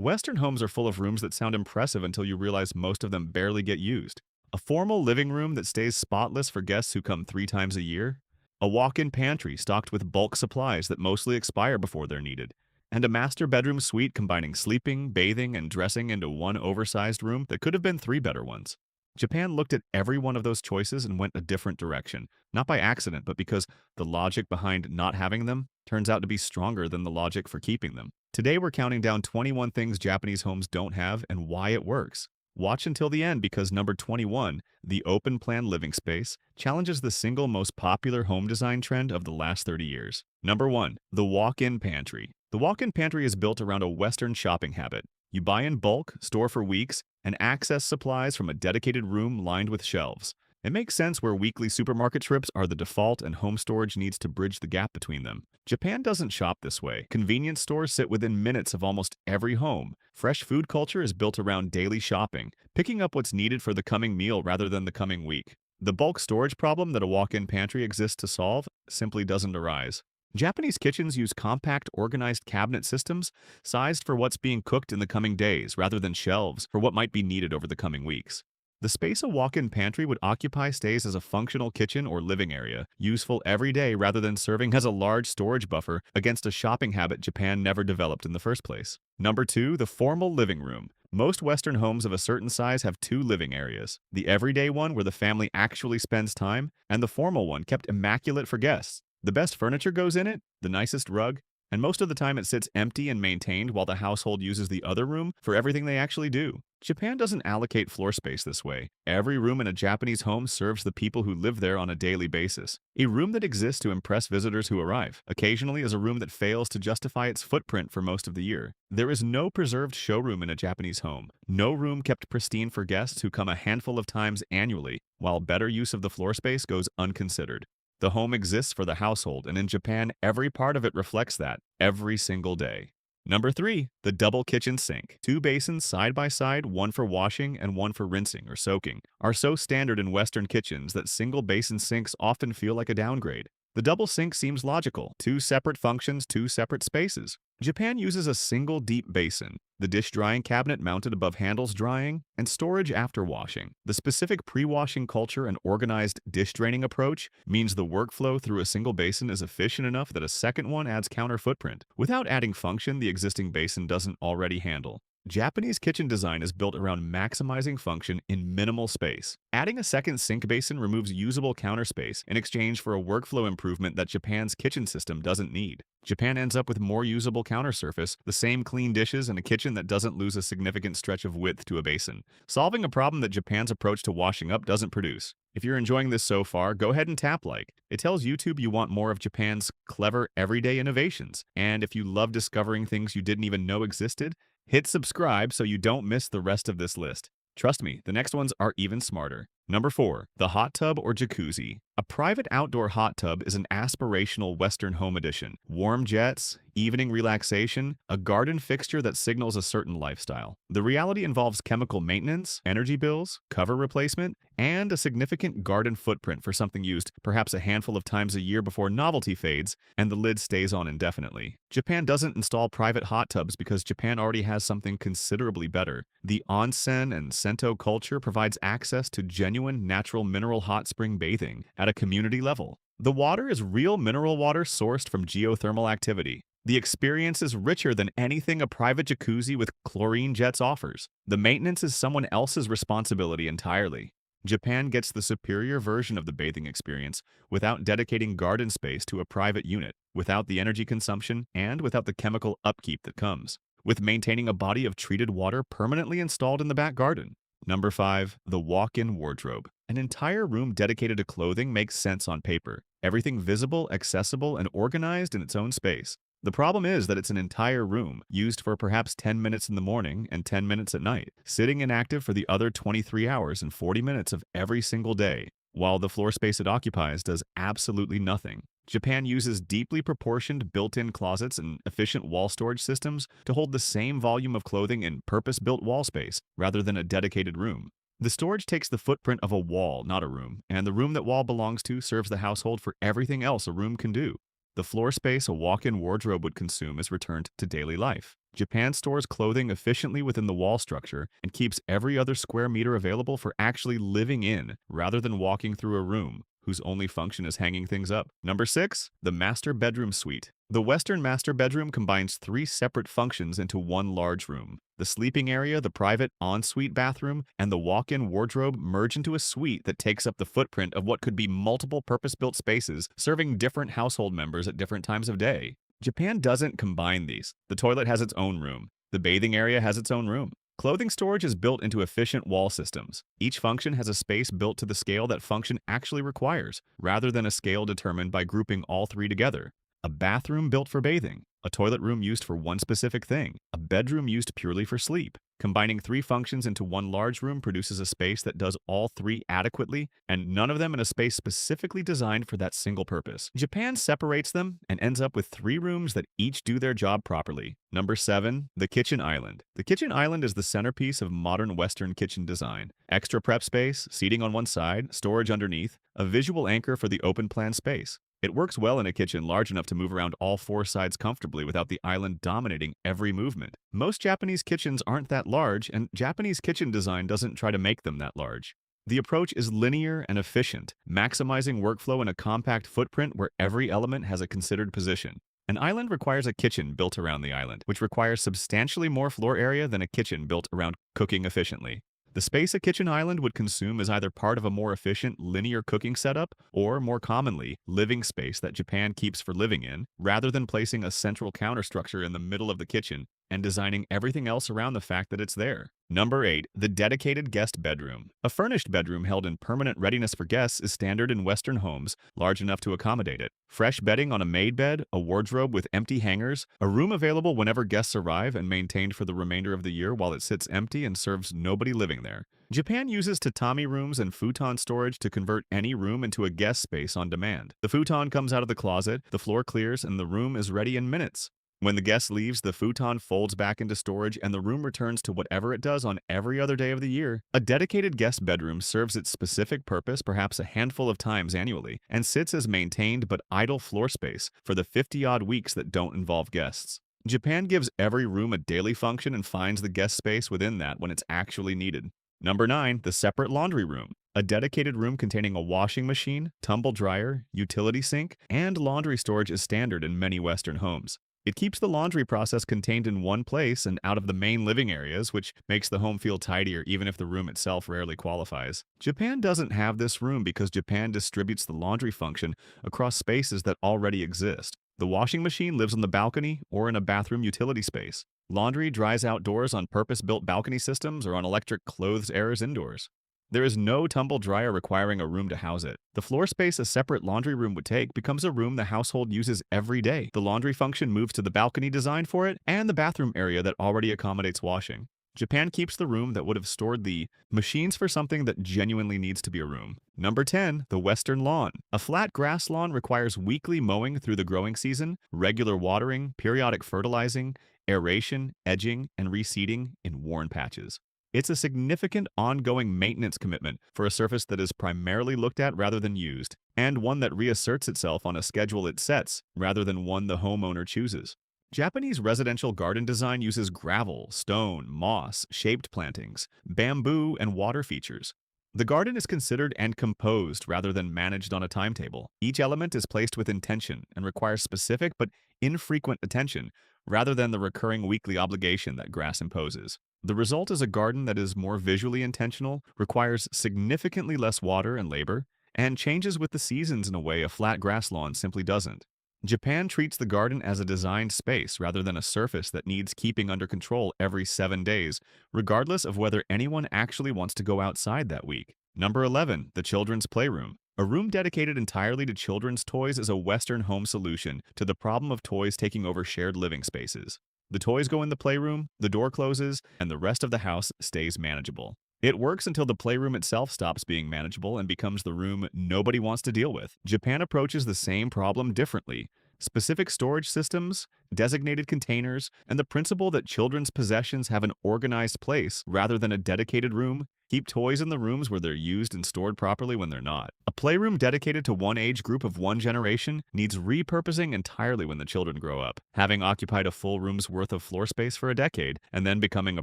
Western homes are full of rooms that sound impressive until you realize most of them barely get used. A formal living room that stays spotless for guests who come 3 times a year. A walk-in pantry stocked with bulk supplies that mostly expire before they're needed. And a master bedroom suite combining sleeping, bathing, and dressing into one oversized room that could have been 3 better ones. Japan looked at every one of those choices and went a different direction, not by accident, but because the logic behind not having them turns out to be stronger than the logic for keeping them. Today we're counting down 21 things Japanese homes don't have and why it works. Watch until the end because number 21, the open plan living space, challenges the single most popular home design trend of the last 30 years. Number 1, the walk-in pantry. The walk-in pantry is built around a Western shopping habit. You buy in bulk, store for weeks, and access supplies from a dedicated room lined with shelves. It makes sense where weekly supermarket trips are the default and home storage needs to bridge the gap between them. Japan doesn't shop this way. Convenience stores sit within minutes of almost every home. Fresh food culture is built around daily shopping, picking up what's needed for the coming meal rather than the coming week. The bulk storage problem that a walk-in pantry exists to solve simply doesn't arise. Japanese kitchens use compact, organized cabinet systems sized for what's being cooked in the coming days rather than shelves for what might be needed over the coming weeks. The space a walk-in pantry would occupy stays as a functional kitchen or living area, useful every day rather than serving as a large storage buffer against a shopping habit Japan never developed in the first place. Number 2, the formal living room. Most Western homes of a certain size have 2 living areas, the everyday one where the family actually spends time, and the formal one kept immaculate for guests. The best furniture goes in it, the nicest rug, and most of the time it sits empty and maintained while the household uses the other room for everything they actually do. Japan doesn't allocate floor space this way. Every room in a Japanese home serves the people who live there on a daily basis. A room that exists to impress visitors who arrive, occasionally is a room that fails to justify its footprint for most of the year. There is no preserved showroom in a Japanese home, no room kept pristine for guests who come a handful of times annually, while better use of the floor space goes unconsidered. The home exists for the household, and in Japan, every part of it reflects that, every single day. Number 3, the double kitchen sink. 2 basins side by side, one for washing and one for rinsing or soaking, are so standard in Western kitchens that single basin sinks often feel like a downgrade. The double sink seems logical, 2 separate functions, 2 separate spaces. Japan uses a single deep basin, the dish drying cabinet mounted above handles drying, and storage after washing. The specific pre-washing culture and organized dish draining approach means the workflow through a single basin is efficient enough that a second one adds counter footprint, without adding function the existing basin doesn't already handle. Japanese kitchen design is built around maximizing function in minimal space. Adding a second sink basin removes usable counter space in exchange for a workflow improvement that Japan's kitchen system doesn't need. Japan ends up with more usable counter surface, the same clean dishes, and a kitchen that doesn't lose a significant stretch of width to a basin, solving a problem that Japan's approach to washing up doesn't produce. If you're enjoying this so far, go ahead and tap like. It tells YouTube you want more of Japan's clever everyday innovations. And if you love discovering things you didn't even know existed, hit subscribe so you don't miss the rest of this list. Trust me, the next ones are even smarter. Number 4, the hot tub or jacuzzi. A private outdoor hot tub is an aspirational Western home addition. Warm jets, evening relaxation, a garden fixture that signals a certain lifestyle. The reality involves chemical maintenance, energy bills, cover replacement, and a significant garden footprint for something used perhaps a handful of times a year before novelty fades and the lid stays on indefinitely. Japan doesn't install private hot tubs because Japan already has something considerably better. The onsen and sento culture provides access to genuine natural mineral hot spring bathing at a community level. The water is real mineral water sourced from geothermal activity. The experience is richer than anything a private jacuzzi with chlorine jets offers. The maintenance is someone else's responsibility entirely. Japan gets the superior version of the bathing experience without dedicating garden space to a private unit, without the energy consumption, and without the chemical upkeep that comes with maintaining a body of treated water permanently installed in the back garden. Number 5, the walk-in wardrobe. An entire room dedicated to clothing makes sense on paper. Everything visible, accessible, and organized in its own space. The problem is that it's an entire room, used for perhaps 10 minutes in the morning and 10 minutes at night, sitting inactive for the other 23 hours and 40 minutes of every single day, while the floor space it occupies does absolutely nothing. Japan uses deeply proportioned built-in closets and efficient wall storage systems to hold the same volume of clothing in purpose-built wall space, rather than a dedicated room. The storage takes the footprint of a wall, not a room, and the room that wall belongs to serves the household for everything else a room can do. The floor space a walk-in wardrobe would consume is returned to daily life. Japan stores clothing efficiently within the wall structure and keeps every other square meter available for actually living in rather than walking through a room whose only function is hanging things up. Number 6. The master bedroom suite. The Western master bedroom combines 3 separate functions into one large room. The sleeping area, the private ensuite bathroom, and the walk-in wardrobe merge into a suite that takes up the footprint of what could be multiple purpose-built spaces serving different household members at different times of day. Japan doesn't combine these. The toilet has its own room. The bathing area has its own room. Clothing storage is built into efficient wall systems. Each function has a space built to the scale that function actually requires, rather than a scale determined by grouping all 3 together. A bathroom built for bathing, a toilet room used for one specific thing, a bedroom used purely for sleep. Combining 3 functions into one large room produces a space that does all 3 adequately, and none of them in a space specifically designed for that single purpose. Japan separates them and ends up with 3 rooms that each do their job properly. Number 7. The kitchen island. The kitchen island is the centerpiece of modern Western kitchen design. Extra prep space, seating on one side, storage underneath, a visual anchor for the open plan space. It works well in a kitchen large enough to move around all 4 sides comfortably without the island dominating every movement. Most Japanese kitchens aren't that large, and Japanese kitchen design doesn't try to make them that large. The approach is linear and efficient, maximizing workflow in a compact footprint where every element has a considered position. An island requires a kitchen built around the island, which requires substantially more floor area than a kitchen built around cooking efficiently. The space a kitchen island would consume is either part of a more efficient linear cooking setup or, more commonly, living space that Japan keeps for living in, rather than placing a central counterstructure in the middle of the kitchen and designing everything else around the fact that it's there. Number 8. The dedicated guest bedroom. A furnished bedroom held in permanent readiness for guests is standard in Western homes, large enough to accommodate it. Fresh bedding on a made bed, a wardrobe with empty hangers, a room available whenever guests arrive and maintained for the remainder of the year while it sits empty and serves nobody living there. Japan uses tatami rooms and futon storage to convert any room into a guest space on demand. The futon comes out of the closet, the floor clears, and the room is ready in minutes. When the guest leaves, the futon folds back into storage and the room returns to whatever it does on every other day of the year. A dedicated guest bedroom serves its specific purpose perhaps a handful of times annually and sits as maintained but idle floor space for the 50-odd weeks that don't involve guests. Japan gives every room a daily function and finds the guest space within that when it's actually needed. Number 9. The separate laundry room. A dedicated room containing a washing machine, tumble dryer, utility sink, and laundry storage is standard in many Western homes. It keeps the laundry process contained in one place and out of the main living areas, which makes the home feel tidier even if the room itself rarely qualifies. Japan doesn't have this room because Japan distributes the laundry function across spaces that already exist. The washing machine lives on the balcony or in a bathroom utility space. Laundry dries outdoors on purpose-built balcony systems or on electric clothes airers indoors. There is no tumble dryer requiring a room to house it. The floor space a separate laundry room would take becomes a room the household uses every day. The laundry function moves to the balcony designed for it and the bathroom area that already accommodates washing. Japan keeps the room that would have stored the machines for something that genuinely needs to be a room. Number 10. The Western lawn. A flat grass lawn requires weekly mowing through the growing season, regular watering, periodic fertilizing, aeration, edging, and reseeding in worn patches. It's a significant ongoing maintenance commitment for a surface that is primarily looked at rather than used, and one that reasserts itself on a schedule it sets rather than one the homeowner chooses. Japanese residential garden design uses gravel, stone, moss, shaped plantings, bamboo, and water features. The garden is considered and composed rather than managed on a timetable. Each element is placed with intention and requires specific but infrequent attention rather than the recurring weekly obligation that grass imposes. The result is a garden that is more visually intentional, requires significantly less water and labor, and changes with the seasons in a way a flat grass lawn simply doesn't. Japan treats the garden as a designed space rather than a surface that needs keeping under control every 7 days, regardless of whether anyone actually wants to go outside that week. Number 11. The children's playroom. A room dedicated entirely to children's toys is a Western home solution to the problem of toys taking over shared living spaces. The toys go in the playroom, the door closes, and the rest of the house stays manageable. It works until the playroom itself stops being manageable and becomes the room nobody wants to deal with. Japan approaches the same problem differently. Specific storage systems, designated containers, and the principle that children's possessions have an organized place rather than a dedicated room keep toys in the rooms where they're used and stored properly when they're not. A playroom dedicated to one age group of one generation needs repurposing entirely when the children grow up, having occupied a full room's worth of floor space for a decade and then becoming a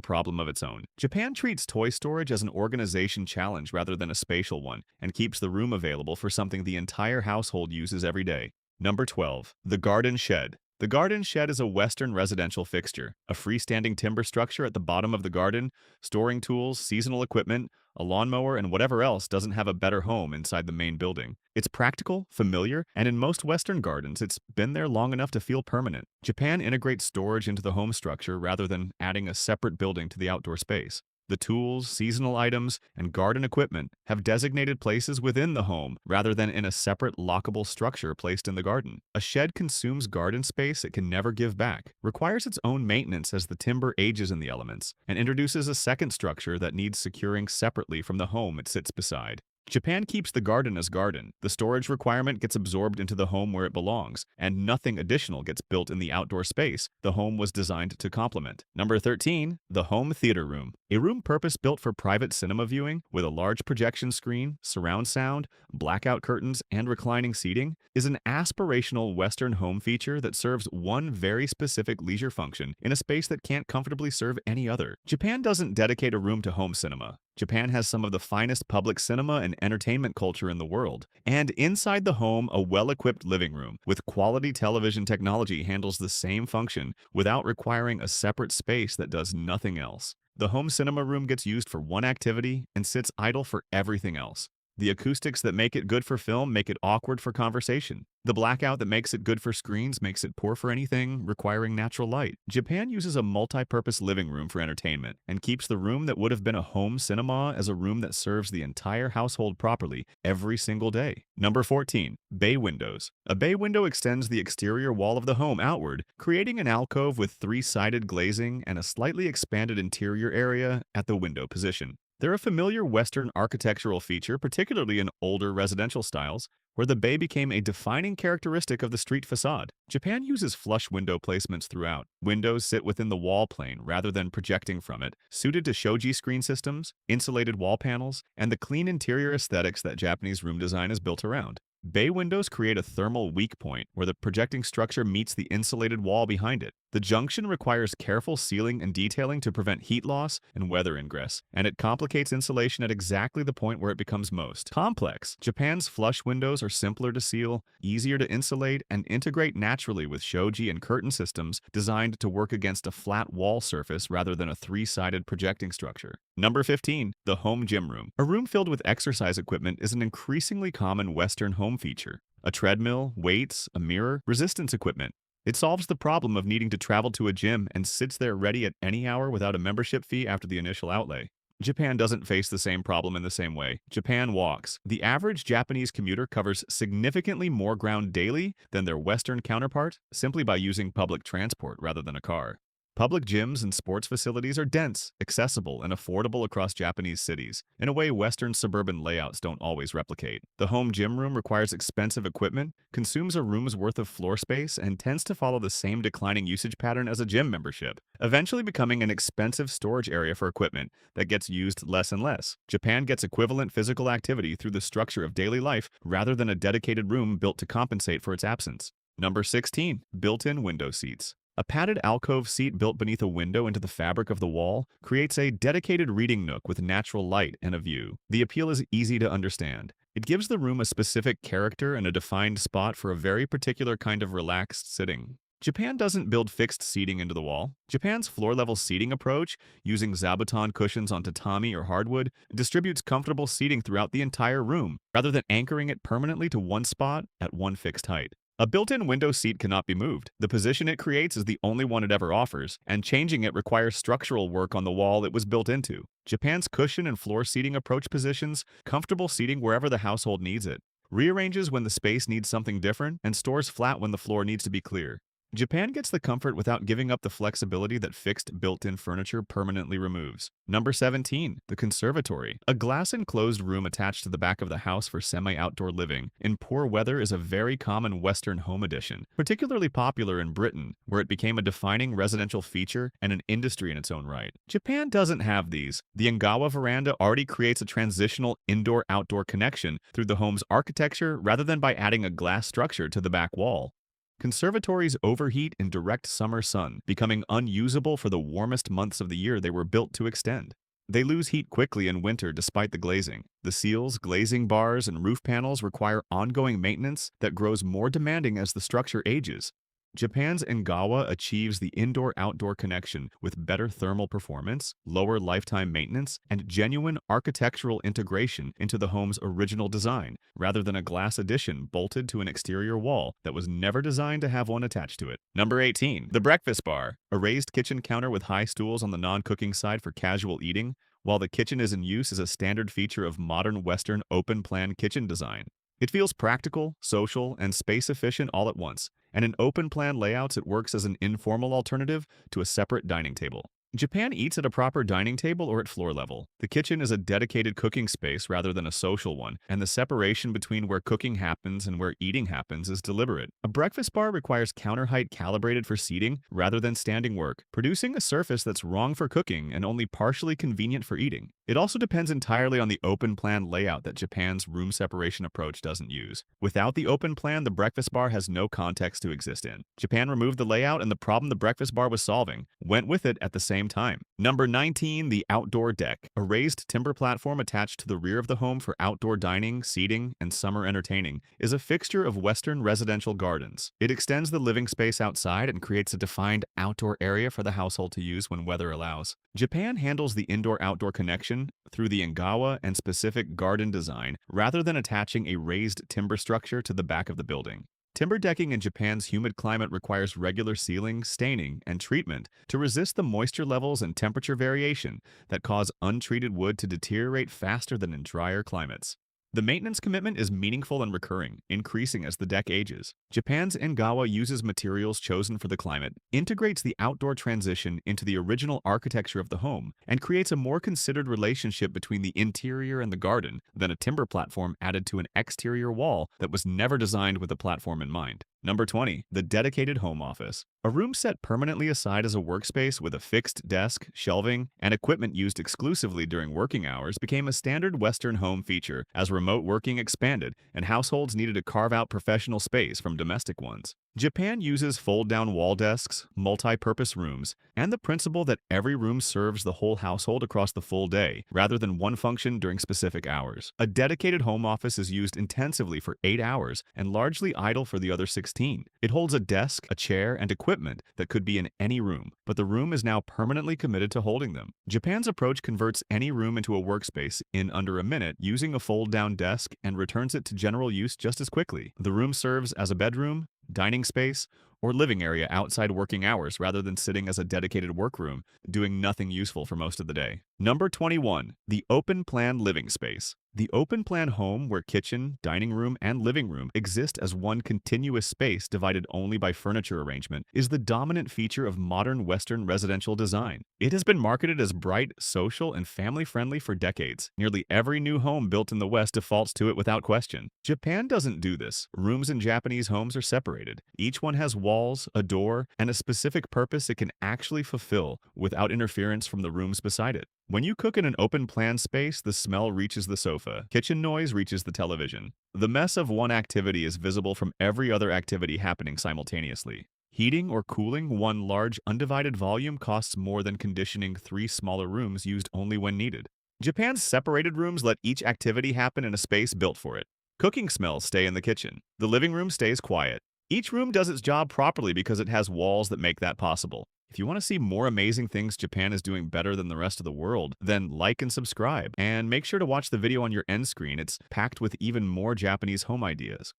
problem of its own. Japan treats toy storage as an organization challenge rather than a spatial one and keeps the room available for something the entire household uses every day. Number 12. The garden shed. The garden shed is a Western residential fixture, a freestanding timber structure at the bottom of the garden, storing tools, seasonal equipment, a lawnmower, and whatever else doesn't have a better home inside the main building. It's practical, familiar, and in most Western gardens, it's been there long enough to feel permanent. Japan integrates storage into the home structure rather than adding a separate building to the outdoor space. The tools, seasonal items, and garden equipment have designated places within the home rather than in a separate lockable structure placed in the garden. A shed consumes garden space it can never give back, requires its own maintenance as the timber ages in the elements, and introduces a second structure that needs securing separately from the home it sits beside. Japan keeps the garden as garden. The storage requirement gets absorbed into the home where it belongs, and nothing additional gets built in the outdoor space the home was designed to complement. Number 13. The home theater room. A room purpose-built for private cinema viewing, with a large projection screen, surround sound, blackout curtains, and reclining seating, is an aspirational Western home feature that serves one very specific leisure function in a space that can't comfortably serve any other. Japan doesn't dedicate a room to home cinema. Japan has some of the finest public cinema and entertainment culture in the world. And inside the home, a well-equipped living room with quality television technology handles the same function without requiring a separate space that does nothing else. The home cinema room gets used for one activity and sits idle for everything else. The acoustics that make it good for film make it awkward for conversation. The blackout that makes it good for screens makes it poor for anything requiring natural light. Japan uses a multi-purpose living room for entertainment and keeps the room that would have been a home cinema as a room that serves the entire household properly every single day. Number 14. Bay windows. A bay window extends the exterior wall of the home outward, creating an alcove with three-sided glazing and a slightly expanded interior area at the window position. They're a familiar Western architectural feature, particularly in older residential styles, where the bay became a defining characteristic of the street facade. Japan uses flush window placements throughout. Windows sit within the wall plane rather than projecting from it, suited to shoji screen systems, insulated wall panels, and the clean interior aesthetics that Japanese room design is built around. Bay windows create a thermal weak point where the projecting structure meets the insulated wall behind it. The junction requires careful sealing and detailing to prevent heat loss and weather ingress, and it complicates insulation at exactly the point where it becomes most complex. Japan's flush windows are simpler to seal, easier to insulate, and integrate naturally with shoji and curtain systems designed to work against a flat wall surface rather than a three-sided projecting structure. Number 15. The home gym room. A room filled with exercise equipment is an increasingly common Western home feature. A treadmill, weights, a mirror, resistance equipment. It solves the problem of needing to travel to a gym and sits there ready at any hour without a membership fee after the initial outlay. Japan doesn't face the same problem in the same way. Japan walks. The average Japanese commuter covers significantly more ground daily than their Western counterpart simply by using public transport rather than a car. Public gyms and sports facilities are dense, accessible, and affordable across Japanese cities, in a way Western suburban layouts don't always replicate. The home gym room requires expensive equipment, consumes a room's worth of floor space, and tends to follow the same declining usage pattern as a gym membership, eventually becoming an expensive storage area for equipment that gets used less and less. Japan gets equivalent physical activity through the structure of daily life rather than a dedicated room built to compensate for its absence. Number 16. Built-in window seats. A padded alcove seat built beneath a window into the fabric of the wall creates a dedicated reading nook with natural light and a view. The appeal is easy to understand. It gives the room a specific character and a defined spot for a very particular kind of relaxed sitting. Japan doesn't build fixed seating into the wall. Japan's floor-level seating approach, using zabuton cushions on tatami or hardwood, distributes comfortable seating throughout the entire room, rather than anchoring it permanently to one spot at one fixed height. A built-in window seat cannot be moved. The position it creates is the only one it ever offers, and changing it requires structural work on the wall it was built into. Japan's cushion and floor seating approach positions comfortable seating wherever the household needs it, rearranges when the space needs something different, and stores flat when the floor needs to be clear. Japan gets the comfort without giving up the flexibility that fixed built-in furniture permanently removes. Number 17. The conservatory. A glass-enclosed room attached to the back of the house for semi-outdoor living in poor weather is a very common Western home addition, particularly popular in Britain, where it became a defining residential feature and an industry in its own right. Japan doesn't have these. The Engawa veranda already creates a transitional indoor-outdoor connection through the home's architecture rather than by adding a glass structure to the back wall. Conservatories overheat in direct summer sun, becoming unusable for the warmest months of the year they were built to extend. They lose heat quickly in winter despite the glazing. The seals, glazing bars, and roof panels require ongoing maintenance that grows more demanding as the structure ages. Japan's Engawa achieves the indoor-outdoor connection with better thermal performance, lower lifetime maintenance, and genuine architectural integration into the home's original design, rather than a glass addition bolted to an exterior wall that was never designed to have one attached to it. Number 18. The breakfast bar. A raised kitchen counter with high stools on the non-cooking side for casual eating, while the kitchen is in use, is a standard feature of modern Western open-plan kitchen design. It feels practical, social, and space-efficient all at once, and in open-plan layouts it works as an informal alternative to a separate dining table. Japan eats at a proper dining table or at floor level. The kitchen is a dedicated cooking space rather than a social one, and the separation between where cooking happens and where eating happens is deliberate. A breakfast bar requires counter height calibrated for seating rather than standing work, producing a surface that's wrong for cooking and only partially convenient for eating. It also depends entirely on the open plan layout that Japan's room separation approach doesn't use. Without the open plan, the breakfast bar has no context to exist in. Japan removed the layout, and the problem the breakfast bar was solving went with it at the same time. Number 19. The outdoor deck. A raised timber platform attached to the rear of the home for outdoor dining, seating, and summer entertaining is a fixture of Western residential gardens. It extends the living space outside and creates a defined outdoor area for the household to use when weather allows. Japan handles the indoor-outdoor connection through the Engawa and specific garden design rather than attaching a raised timber structure to the back of the building. Timber decking in Japan's humid climate requires regular sealing, staining, and treatment to resist the moisture levels and temperature variation that cause untreated wood to deteriorate faster than in drier climates. The maintenance commitment is meaningful and recurring, increasing as the deck ages. Japan's Engawa uses materials chosen for the climate, integrates the outdoor transition into the original architecture of the home, and creates a more considered relationship between the interior and the garden than a timber platform added to an exterior wall that was never designed with a platform in mind. Number 20. The dedicated home office. A room set permanently aside as a workspace with a fixed desk, shelving, and equipment used exclusively during working hours became a standard Western home feature as remote working expanded and households needed to carve out professional space from domestic ones. Japan uses fold-down wall desks, multi-purpose rooms, and the principle that every room serves the whole household across the full day, rather than one function during specific hours. A dedicated home office is used intensively for 8 hours and largely idle for the other 16. It holds a desk, a chair, and equipment that could be in any room, but the room is now permanently committed to holding them. Japan's approach converts any room into a workspace in under a minute using a fold-down desk and returns it to general use just as quickly. The room serves as a bedroom, dining space, or living area outside working hours rather than sitting as a dedicated workroom, doing nothing useful for most of the day. Number 21. The open-plan living space. The open-plan home where kitchen, dining room, and living room exist as one continuous space divided only by furniture arrangement is the dominant feature of modern Western residential design. It has been marketed as bright, social, and family-friendly for decades. Nearly every new home built in the West defaults to it without question. Japan doesn't do this. Rooms in Japanese homes are separated. Each one has walls, a door, and a specific purpose it can actually fulfill without interference from the rooms beside it. When you cook in an open-plan space, the smell reaches the sofa, kitchen noise reaches the television. The mess of one activity is visible from every other activity happening simultaneously. Heating or cooling one large undivided volume costs more than conditioning 3 smaller rooms used only when needed. Japan's separated rooms let each activity happen in a space built for it. Cooking smells stay in the kitchen. The living room stays quiet. Each room does its job properly because it has walls that make that possible. If you want to see more amazing things Japan is doing better than the rest of the world, then like and subscribe. And make sure to watch the video on your end screen. It's packed with even more Japanese home ideas.